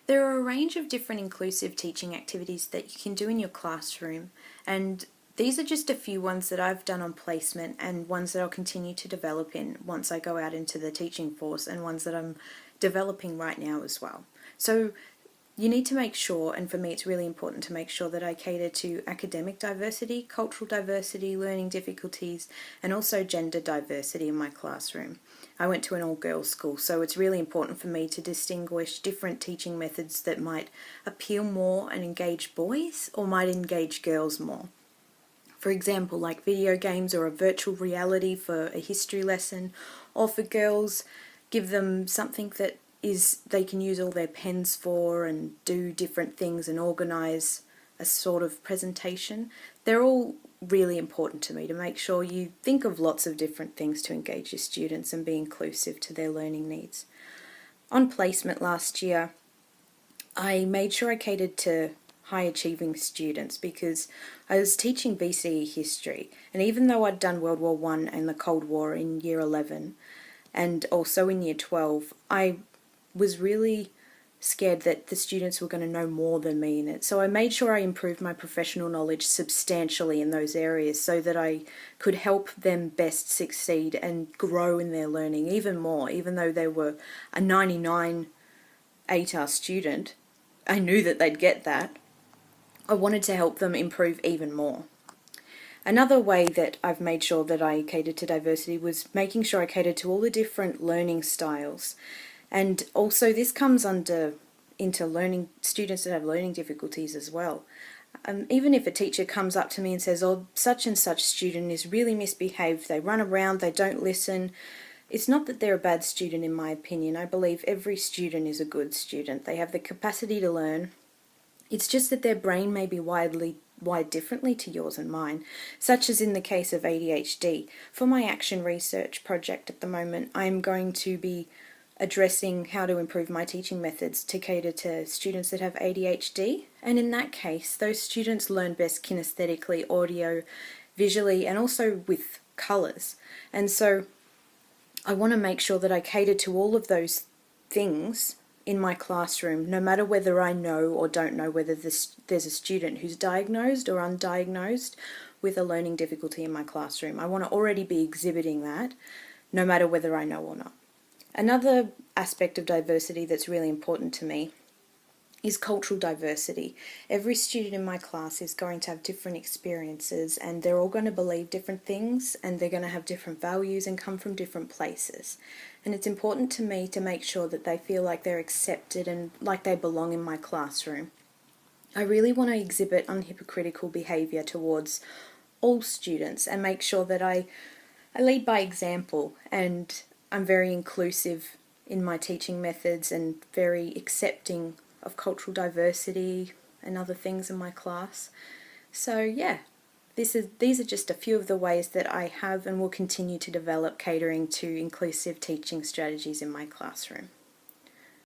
There are a range of different inclusive teaching activities that you can do in your classroom, and these are just a few ones that I've done on placement and ones that I'll continue to develop in once I go out into the teaching force, and ones that I'm developing right now as well. So you need to make sure, and for me it's really important to make sure that I cater to academic diversity, cultural diversity, learning difficulties, and also gender diversity in my classroom. I went to an all-girls school, so it's really important for me to distinguish different teaching methods that might appeal more and engage boys or might engage girls more. For example, like video games or a virtual reality for a history lesson, or for girls, give them something that they can use all their pens for and do different things and organise a sort of presentation. They're all really important to me, to make sure you think of lots of different things to engage your students and be inclusive to their learning needs. On placement last year, I made sure I catered to high achieving students because I was teaching BCE history, and even though I'd done World War I and the Cold War in year 11 and also in year 12, I was really scared that the students were going to know more than me in it. So I made sure I improved my professional knowledge substantially in those areas so that I could help them best succeed and grow in their learning even more. Even though they were a 99 ATAR student, I knew that they'd get that. I wanted to help them improve even more. Another way that I've made sure that I catered to diversity was making sure I catered to all the different learning styles. And also this comes into learning students that have learning difficulties as well. Even if a teacher comes up to me and says, oh, such and such student is really misbehaved, they run around, they don't listen, it's not that they're a bad student in my opinion. I believe every student is a good student. They have the capacity to learn. It's just that their brain may be wired differently to yours and mine, such as in the case of ADHD. For my action research project at the moment, I'm going to be addressing how to improve my teaching methods to cater to students that have ADHD, and in that case those students learn best kinesthetically, audio, visually, and also with colours. And so I want to make sure that I cater to all of those things in my classroom, no matter whether I know or don't know whether there's a student who's diagnosed or undiagnosed with a learning difficulty in my classroom. I want to already be exhibiting that, no matter whether I know or not. Another aspect of diversity that's really important to me is cultural diversity. Every student in my class is going to have different experiences, and they're all going to believe different things, and they're going to have different values and come from different places. And it's important to me to make sure that they feel like they're accepted and like they belong in my classroom. I really want to exhibit unhypocritical behaviour towards all students and make sure that I lead by example, and I'm very inclusive in my teaching methods and very accepting of cultural diversity and other things in my class. So yeah, these are just a few of the ways that I have and will continue to develop catering to inclusive teaching strategies in my classroom.